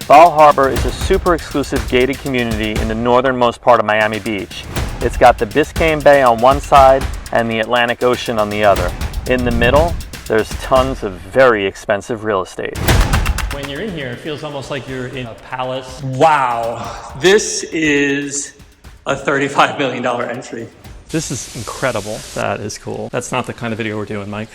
Bal Harbour is a super exclusive gated community in the northernmost part of Miami Beach. It's got the Biscayne Bay on one side and the Atlantic Ocean on the other. In the middle, there's tons of very expensive real estate. When you're in here, it feels almost like you're in a palace. Wow, this is a $35 million entry. This is incredible. That is cool. That's not the kind of video we're doing, Mike.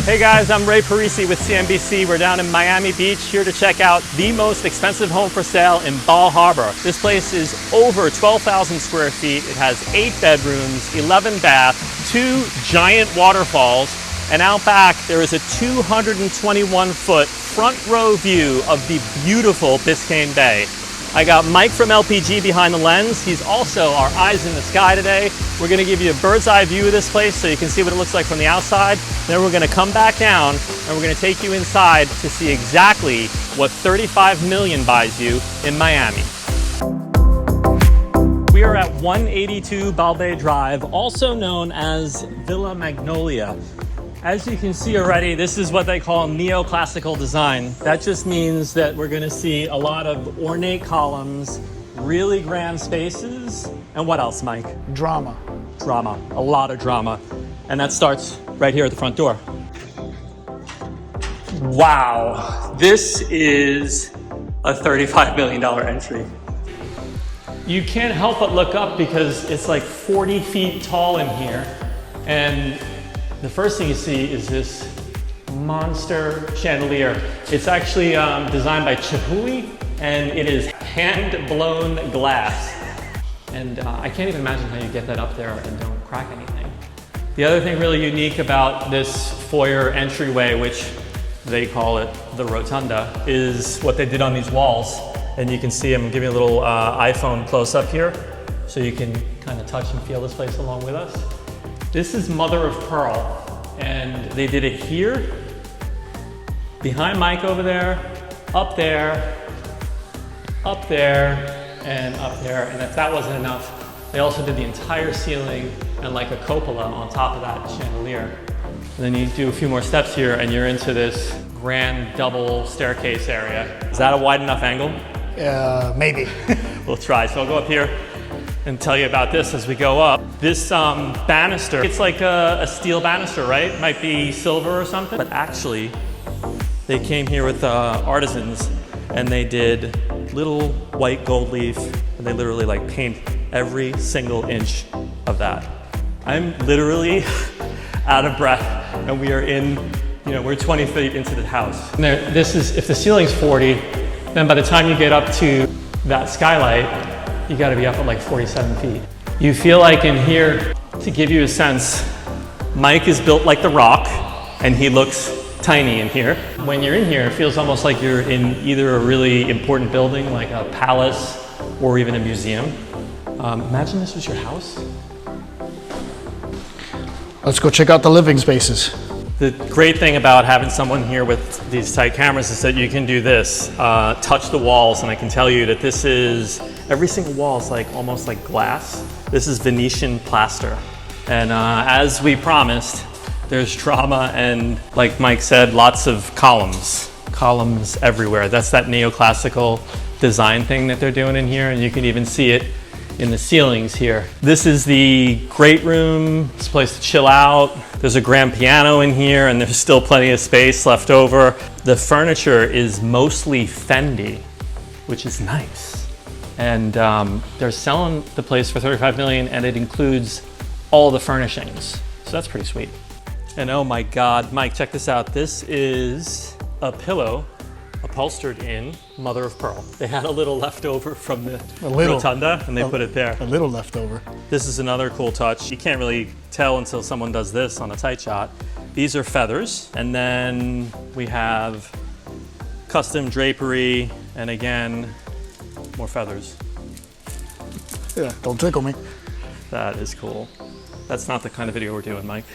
Hey guys, I'm Parisi with CNBC. We're down in Miami Beach here to check out the most expensive home for sale in Bal Harbour. This place is over 12,000 square feet. It has 8 bedrooms, 11 baths, 2 giant waterfalls, and out back there is a 221-foot front row view of the beautiful Biscayne Bay. I got Mike from LPG behind the lens. He's also our eyes in the sky today. We're gonna give you a bird's eye view of this place so you can see what it looks like from the outside. Then we're gonna come back down and we're gonna take you inside to see exactly what 35 million buys you in Miami. We are at 182 Bal Bay Drive, also known as Villa Magnolia. As you can see already, this is what they call neoclassical design. That just means that we're gonna see a lot of ornate columns, really grand spaces, and what else, Mike? Drama. Drama, a lot of drama. And that starts right here at the front door. Wow, this is a $35 million entry. You can't help but look up because it's like 40 feet tall in here. And the first thing you see is this monster chandelier. It's actually designed by Chihui, and it is hand-blown glass. And I can't even imagine how you get that up there and don't crack anything. The other thing really unique about this foyer entryway, which they call it the rotunda, is what they did on these walls. And you can see, I'm giving you a little iPhone close-up here, so you can kind of touch and feel this place along with us. This is mother of pearl, and they did it here, behind Mike over there, up there, up there, and up there. And if that wasn't enough, they also did the entire ceiling and like a cupola on top of that chandelier. And then you do a few more steps here and you're into this grand double staircase area. Is that a wide enough angle? Maybe. We'll try. So I'll go up here and tell you about this as we go up. This banister, it's like a steel banister, right? Might be silver or something, but actually they came here with artisans and they did little white gold leaf and they literally like paint every single inch of that. I'm literally out of breath and we are in, we're 20 feet into the house. And this is, if the ceiling's 40, then by the time you get up to that skylight, you gotta be up at like 47 feet. You feel like in here, to give you a sense, Mike is built like The Rock and he looks tiny in here. When you're in here, it feels almost like you're in either a really important building, like a palace or even a museum. Imagine this was your house. Let's go check out the living spaces. The great thing about having someone here with these tight cameras is that you can do this, touch the walls, and I can tell you that this is, every single wall is like almost like glass. This is Venetian plaster. And as we promised, there's drama and, like Mike said, lots of columns. Columns everywhere. That's that neoclassical design thing that they're doing in here, and you can even see it in the ceilings here. This is the great room. It's a place to chill out. There's a grand piano in here and there's still plenty of space left over. The furniture is mostly Fendi, which is nice. And they're selling the place for 35 million and it includes all the furnishings. So that's pretty sweet. And oh my God, Mike, check this out. This is a pillow upholstered in mother of pearl. They had a little leftover from the rotunda and they put it there. A little leftover. This is another cool touch. You can't really tell until someone does this on a tight shot. These are feathers. And then we have custom drapery and again, more feathers. Yeah, don't tickle me. That is cool. That's not the kind of video we're doing, Mike.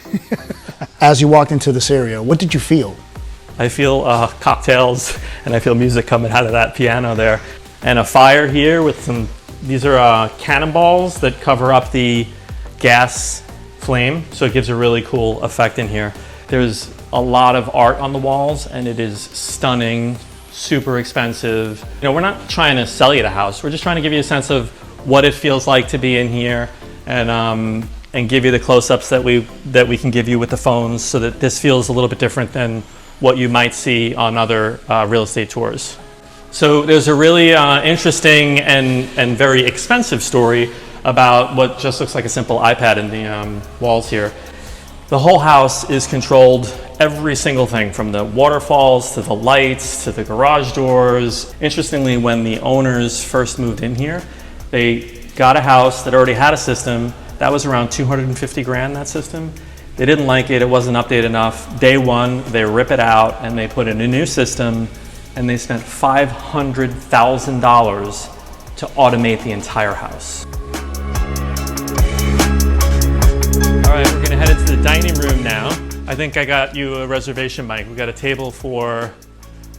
As you walked into this area, what did you feel? I feel cocktails and I feel music coming out of that piano there. And a fire here with some, these are cannonballs that cover up the gas flame. So it gives a really cool effect in here. There's a lot of art on the walls, and it is stunning, super expensive. You know, we're not trying to sell you the house. We're just trying to give you a sense of what it feels like to be in here, and give you the close-ups that we can give you with the phones, so that this feels a little bit different than what you might see on other real estate tours. So there's a really interesting and very expensive story about what just looks like a simple iPad in the walls here. The whole house is controlled, every single thing, from the waterfalls to the lights to the garage doors. Interestingly, when the owners first moved in here, they got a house that already had a system that was around 250 grand, that system. They didn't like it, it wasn't updated enough. Day one, they rip it out and they put in a new system, and they spent $500,000 to automate the entire house. All right, we're gonna head into the dining room now. I think I got you a reservation, Mike. We got a table for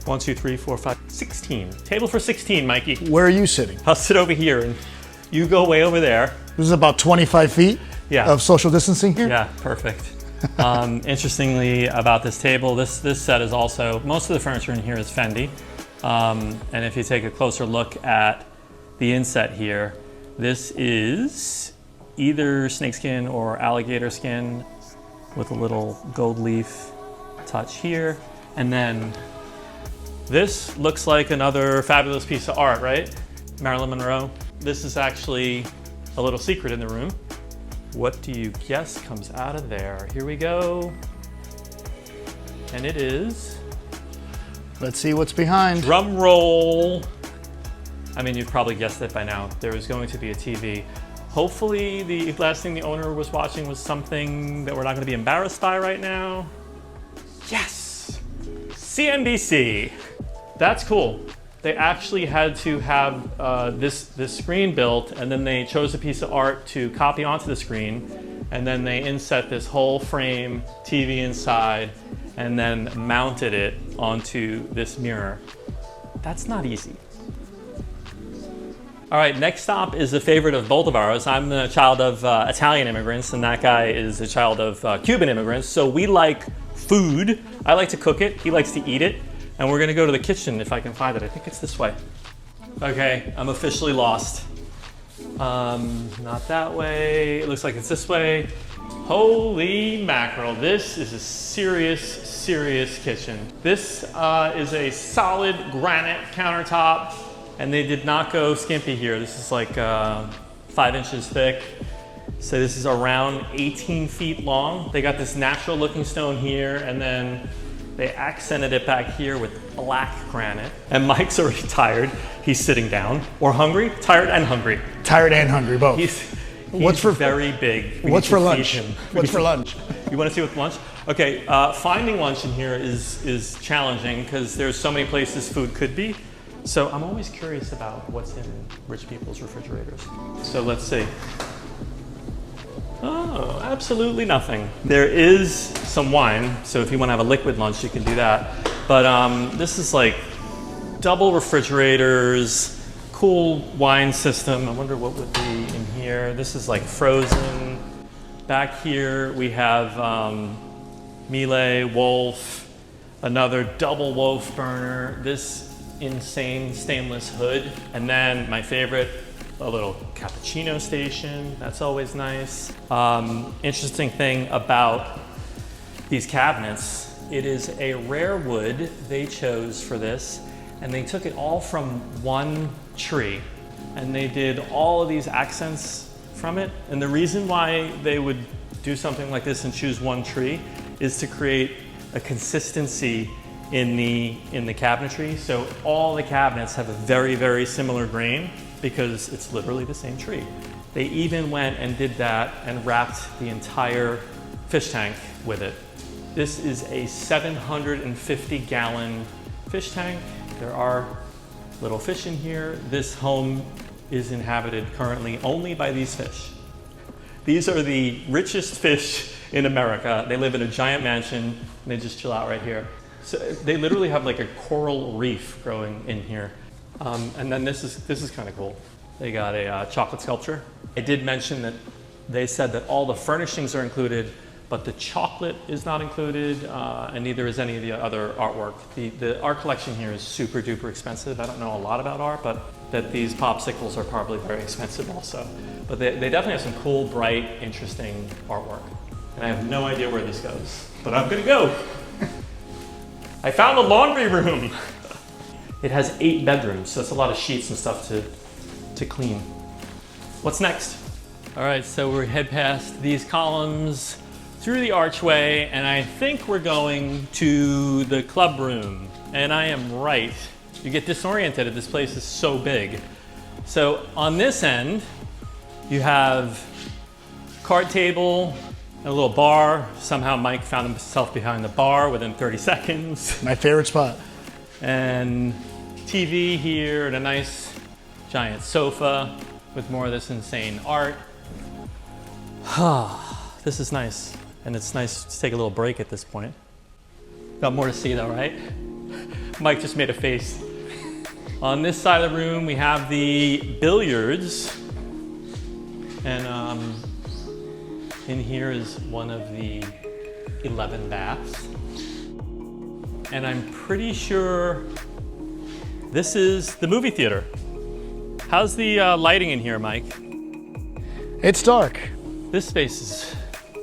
1, 2, 3, 4, 5, 16. Table for 16, Mikey. Where are you sitting? I'll sit over here and you go way over there. This is about 25 feet of social distancing here? Yeah, perfect. Interestingly about this table, this set is also, most of the furniture in here is Fendi. And if you take a closer look at the inset here, this is either snakeskin or alligator skin with a little gold leaf touch here. And then this looks like another fabulous piece of art, right? Marilyn Monroe. This is actually a little secret in the room. What do you guess comes out of there? Here we go. And it is... Let's see what's behind. Drum roll. I mean, you've probably guessed it by now. There is going to be a TV. Hopefully the last thing the owner was watching was something that we're not going to be embarrassed by right now. Yes! CNBC. That's cool. They actually had to have this screen built, and then they chose a piece of art to copy onto the screen, and then they inset this whole frame TV inside, and then mounted it onto this mirror. That's not easy. All right, next stop is a favorite of both of ours. I'm the child of Italian immigrants, and that guy is a child of Cuban immigrants, so we like food. I like to cook it, he likes to eat it. And we're gonna go to the kitchen if I can find it. I think it's this way. Okay, I'm officially lost. Not that way. It looks like it's this way. Holy mackerel, this is a serious, serious kitchen. This is a solid granite countertop, and they did not go skimpy here. This is like 5 inches thick. So this is around 18 feet long. They got this natural looking stone here, and then they accented it back here with black granite. And Mike's already tired. He's sitting down. Or hungry? Tired and hungry. Tired and hungry, both. He's What's for very big. What's for lunch? What's for lunch? You want to see what's lunch? Okay, finding lunch in here is challenging because there's so many places food could be. So I'm always curious about what's in rich people's refrigerators. So let's see. Oh, absolutely nothing. There is some wine, so if you want to have a liquid lunch, you can do that. But this is like double refrigerators, cool wine system. I wonder what would be in here. This is like frozen. Back here we have Miele, Wolf, another double Wolf burner, this insane stainless hood, and then my favorite, a little cappuccino station. That's always nice. Interesting thing about these cabinets, it is a rare wood they chose for this, and they took it all from one tree, and they did all of these accents from it. And the reason why they would do something like this and choose one tree is to create a consistency in the cabinetry. So all the cabinets have a very, very similar grain, because it's literally the same tree. They even went and did that and wrapped the entire fish tank with it. This is a 750-gallon fish tank. There are little fish in here. This home is inhabited currently only by these fish. These are the richest fish in America. They live in a giant mansion, and they just chill out right here. So they literally have like a coral reef growing in here. And then this is kind of cool. They got a chocolate sculpture. I did mention that they said that all the furnishings are included, but the chocolate is not included, and neither is any of the other artwork. The art collection here is super duper expensive. I don't know a lot about art, but that these popsicles are probably very expensive also. But they definitely have some cool, bright, interesting artwork. And I have no idea where this goes, but I'm gonna go. I found a laundry room. It has 8 bedrooms, so it's a lot of sheets and stuff to clean. What's next? All right, so we head past these columns through the archway, and I think we're going to the club room. And I am right. You get disoriented. This place is so big. So on this end, you have card table, a little bar. Somehow Mike found himself behind the bar within 30 seconds. My favorite spot. And TV here and a nice giant sofa with more of this insane art. This is nice. And it's nice to take a little break at this point. Got more to see though, right? Mike just made a face. On this side of the room, we have the billiards. And in here is one of the 11 baths. And I'm pretty sure this is the movie theater. How's the lighting in here, Mike? It's dark. This space is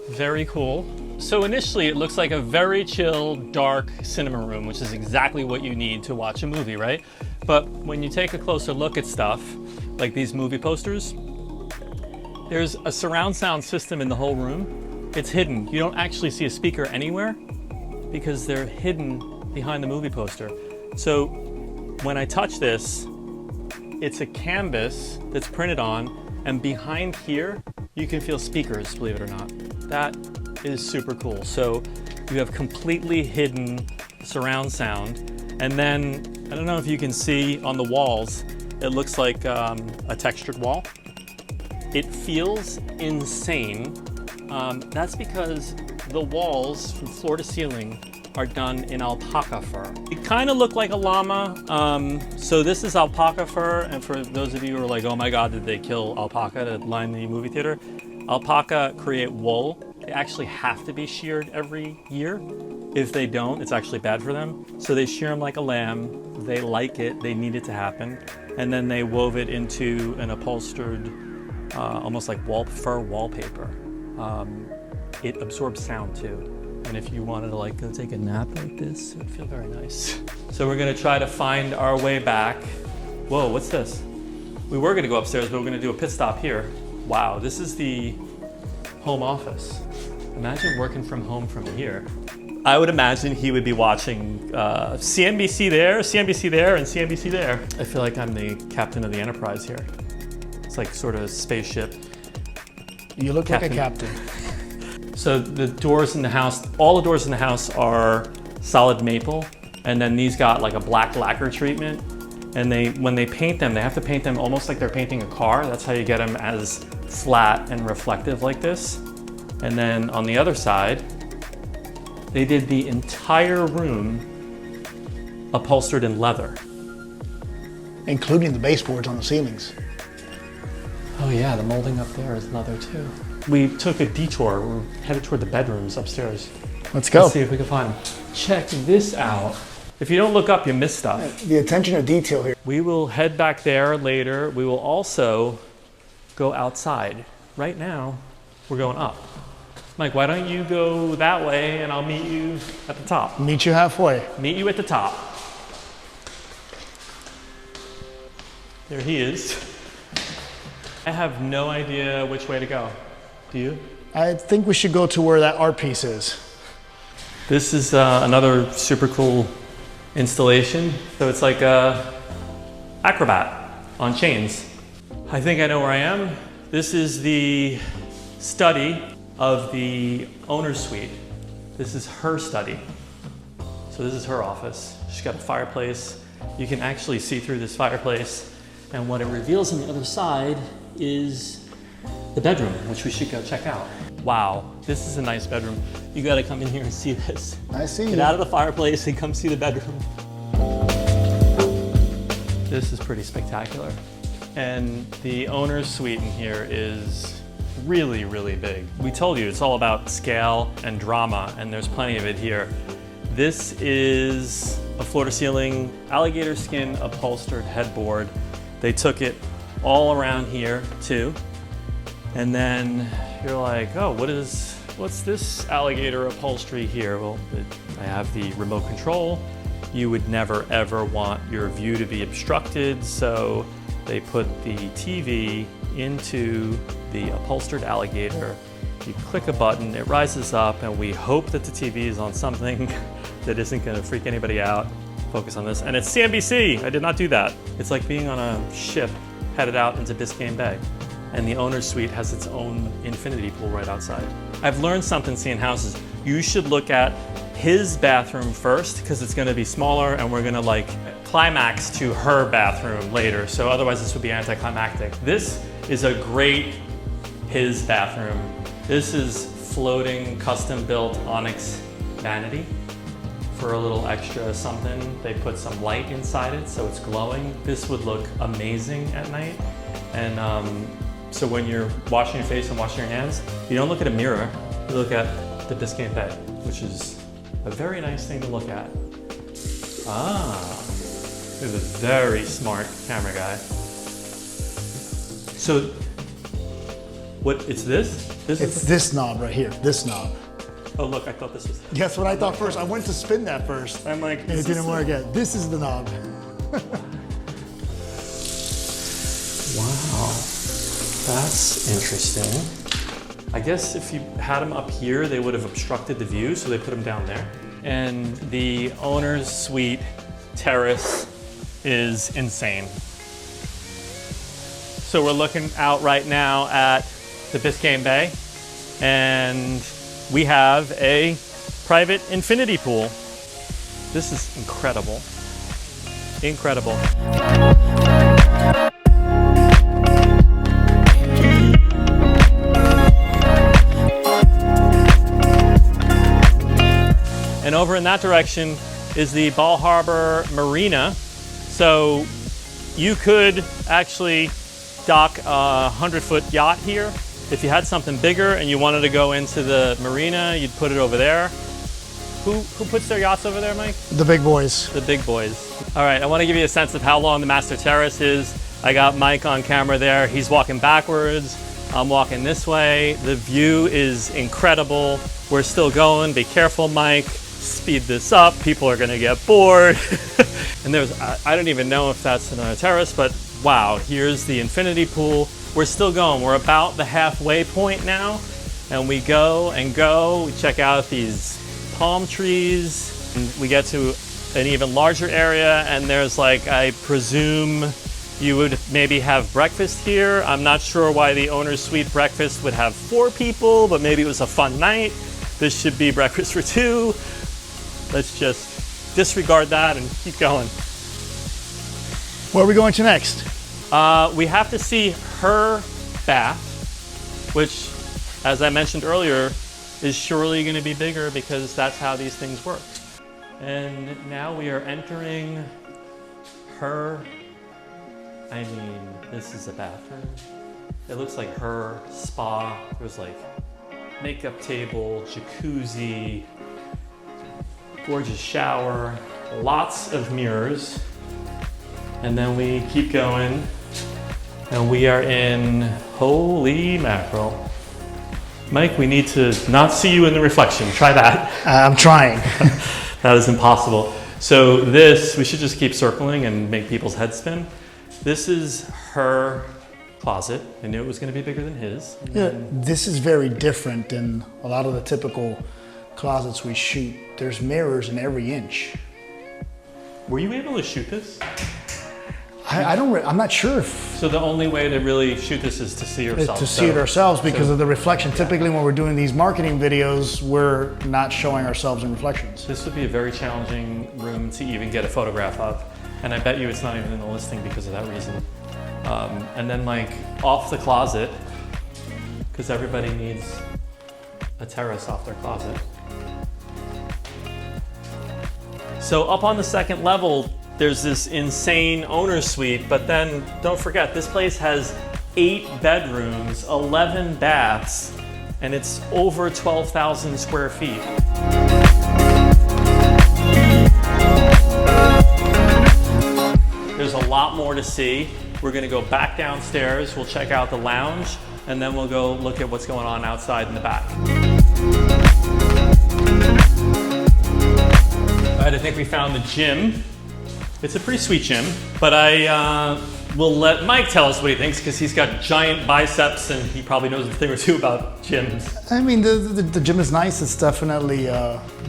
very cool. So initially it looks like a very chill, dark cinema room, which is exactly what you need to watch a movie, right? But when you take a closer look at stuff, like these movie posters, there's a surround sound system in the whole room. It's hidden. You don't actually see a speaker anywhere because they're hidden behind the movie poster. So when I touch this, it's a canvas that's printed on, and behind here, you can feel speakers, believe it or not. That is super cool. So you have completely hidden surround sound. And then, I don't know if you can see on the walls, it looks like a textured wall. It feels insane. That's because the walls from floor to ceiling are done in alpaca fur. It kind of looked like a llama. So this is alpaca fur, and for those of you who are like, oh my God, did they kill alpaca to line the movie theater? Alpaca create wool. They actually have to be sheared every year. If they don't, it's actually bad for them. So they shear them like a lamb. They like it, they need it to happen. And then they wove it into an upholstered, almost like fur wallpaper. It absorbs sound too. And if you wanted to like go take a nap like this, it'd feel very nice. So we're gonna try to find our way back. Whoa, what's this? We were gonna go upstairs, but we're gonna do a pit stop here. Wow, this is the home office. Imagine working from home from here. I would imagine he would be watching CNBC there, CNBC there, and CNBC there. I feel like I'm the captain of the Enterprise here. It's like sort of a spaceship. You look like a captain. So the doors in the house, all the doors in the house are solid maple, and then these got like a black lacquer treatment. And when they paint them, they have to paint them almost like they're painting a car. That's how you get them as flat and reflective like this. And then on the other side, they did the entire room upholstered in leather. Including the baseboards on the ceilings. Oh yeah, the molding up there is leather too. We took a detour. We're headed toward the bedrooms upstairs. Let's go. Let's see if we can find them. Check this out. If you don't look up, you miss stuff. The attention to detail here. We will head back there later. We will also go outside. Right now, we're going up. Mike, why don't you go that way and I'll meet you at the top. Meet you halfway. Meet you at the top. There he is. I have no idea which way to go. Do you? I think we should go to where that art piece is. This is another super cool installation. So it's like a acrobat on chains. I think I know where I am. This is the study of the owner's suite. This is her study. So this is her office. She's got a fireplace. You can actually see through this fireplace. And what it reveals on the other side is the bedroom, which we should go check out. Wow, this is a nice bedroom. You gotta come in here and see this. I see. Get out of the fireplace and come see the bedroom. This is pretty spectacular. And the owner's suite in here is really, really big. We told you it's all about scale and drama, and there's plenty of it here. This is a floor-to-ceiling alligator skin upholstered headboard. They took it all around here too. And then you're like, oh, what's this alligator upholstery here? Well, I have the remote control. You would never ever want your view to be obstructed, so they put the TV into the upholstered alligator. You click a button, it rises up, and we hope that the TV is on something that isn't gonna freak anybody out. Focus on this, and it's CNBC. I did not do that. It's like being on a ship headed out into Biscayne Bay. And the owner's suite has its own infinity pool right outside. I've learned something seeing houses. You should look at his bathroom first, because it's gonna be smaller, and we're gonna like climax to her bathroom later. So otherwise this would be anticlimactic. This is a great his bathroom. This is floating, custom built onyx vanity. For a little extra something, they put some light inside it so it's glowing. This would look amazing at night. And so when you're washing your face and washing your hands, you don't look at a mirror, you look at the Biscayne Bay, which is a very nice thing to look at. This is a very smart camera guy. So, it's this? It's this knob right here, this knob. Oh look, I thought this was... Guess what I thought first? I went to spin that first. I'm like, and it didn't work yet. This is the knob. Wow, that's interesting. I guess if you had them up here, they would have obstructed the view, so they put them down there. And the owner's suite terrace is insane. So we're looking out right now at the Biscayne Bay, and we have a private infinity pool. This is incredible. Incredible. And over in that direction is the Bal Harbour Marina. So you could actually dock a 100-foot yacht here. If you had something bigger and you wanted to go into the marina, you'd put it over there. Who puts their yachts over there, Mike? The big boys. The big boys. All right, I want to give you a sense of how long the master terrace is. I got Mike on camera there. He's walking backwards. I'm walking this way. The view is incredible. We're still going. Be careful, Mike. Speed this up. People are going to get bored. And I don't even know if that's another terrace, but wow, here's the infinity pool. We're still going. We're about the halfway point now, and we go and go. We check out these palm trees, and we get to an even larger area, and there's like, I presume you would maybe have breakfast here. I'm not sure why the owner's suite breakfast would have 4 people, but maybe it was a fun night. This should be breakfast for 2. Let's just disregard that and keep going. Where are we going to next? We have to see her bath, which, as I mentioned earlier, is surely going to be bigger because that's how these things work. And now we are entering her, I mean, this is a bathroom. It looks like her spa. There's like makeup table, jacuzzi, gorgeous shower, lots of mirrors. And then we keep going, and we are in, holy mackerel. Mike, we need to not see you in the reflection. Try that. I'm trying. That is impossible. So this, we should just keep circling and make people's heads spin. This is her closet. I knew it was going to be bigger than his. Yeah, this is very different than a lot of the typical closets we shoot. There's mirrors in every inch. Were you able to shoot this? I'm not sure if... So the only way to really shoot this is to see yourself. To see it ourselves because of the reflection. Typically when we're doing these marketing videos, we're not showing ourselves in reflections. This would be a very challenging room to even get a photograph of. And I bet you it's not even in the listing because of that reason. And then like off the closet, because everybody needs a terrace off their closet. So up on the second level, there's this insane owner's suite, but then don't forget, this place has 8 bedrooms, 11 baths, and it's over 12,000 square feet. There's a lot more to see. We're gonna go back downstairs, we'll check out the lounge, and then we'll go look at what's going on outside in the back. All right, I think we found the gym. It's a pretty sweet gym, but I will let Mike tell us what he thinks because he's got giant biceps and he probably knows a thing or two about gyms. I mean, the gym is nice. It's definitely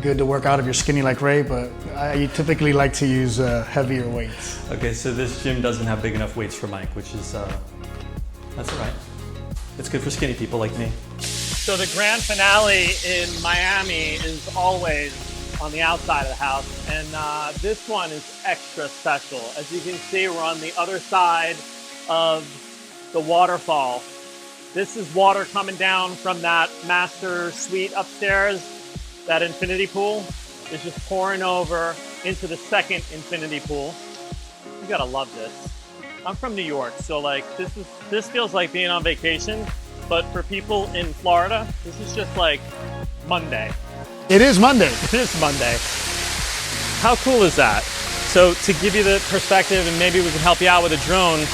good to work out if you're skinny like Ray, but I typically like to use heavier weights. Okay, so this gym doesn't have big enough weights for Mike, which is, that's all right. It's good for skinny people like me. So the grand finale in Miami is always on the outside of the house, and this one is extra special. As you can see, we're on the other side of the waterfall. This is water coming down from that master suite upstairs. That infinity pool is just pouring over into the second infinity pool. You gotta love this. I'm from New York, so like this feels like being on vacation, but for people in Florida, this is just like Monday. It is Monday. It is Monday. How cool is that? So to give you the perspective, and maybe we can help you out with a drone,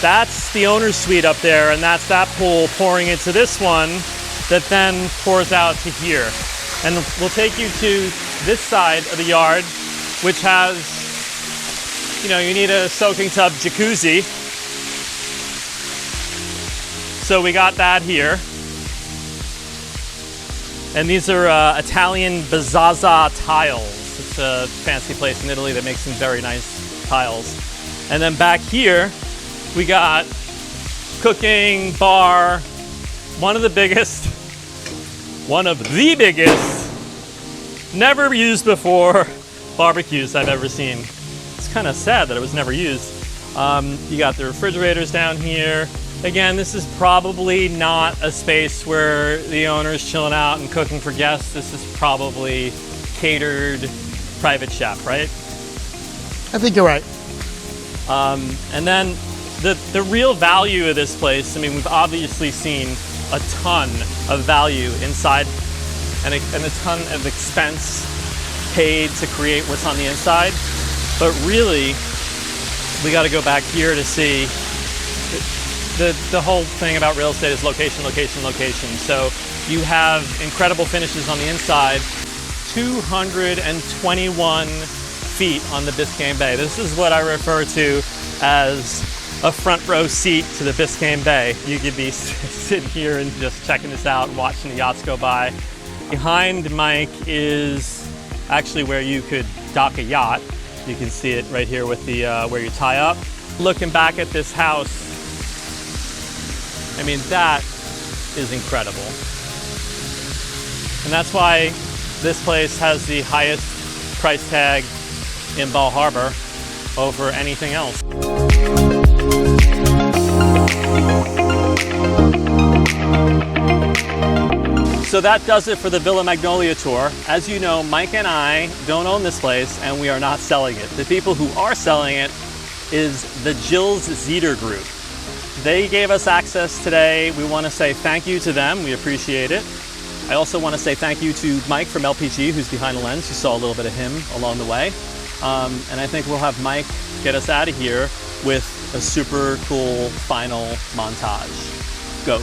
that's the owner's suite up there, and that's that pool pouring into this one that then pours out to here. And we'll take you to this side of the yard, which has, you know, you need a soaking tub jacuzzi. So we got that here. And these are Italian Bazzaza tiles. It's a fancy place in Italy that makes some very nice tiles. And then back here, we got cooking, bar, one of the biggest, never used before barbecues I've ever seen. It's kind of sad that it was never used. You got the refrigerators down here. Again, this is probably not a space where the owner's chilling out and cooking for guests. This is probably catered private chef, right? I think you're right. And then the real value of this place, I mean, we've obviously seen a ton of value inside and a ton of expense paid to create what's on the inside. But really, we got to go back here to see the whole thing about real estate is location, location, location. So you have incredible finishes on the inside, 221 feet on the Biscayne Bay. This is what I refer to as a front row seat to the Biscayne Bay. You could be sitting here and just checking this out and watching the yachts go by. Behind Mike is actually where you could dock a yacht. You can see it right here with the where you tie up. Looking back at this house, I mean, that is incredible. And that's why this place has the highest price tag in Bal Harbour over anything else. So that does it for the Villa Magnolia tour. As you know, Mike and I don't own this place and we are not selling it. The people who are selling it is the Jills Zeter Group. They gave us access today. We want to say thank you to them. We appreciate it. I also want to say thank you to Mike from LPG, who's behind the lens. You saw a little bit of him along the way. And I think we'll have Mike get us out of here with a super cool final montage. Go.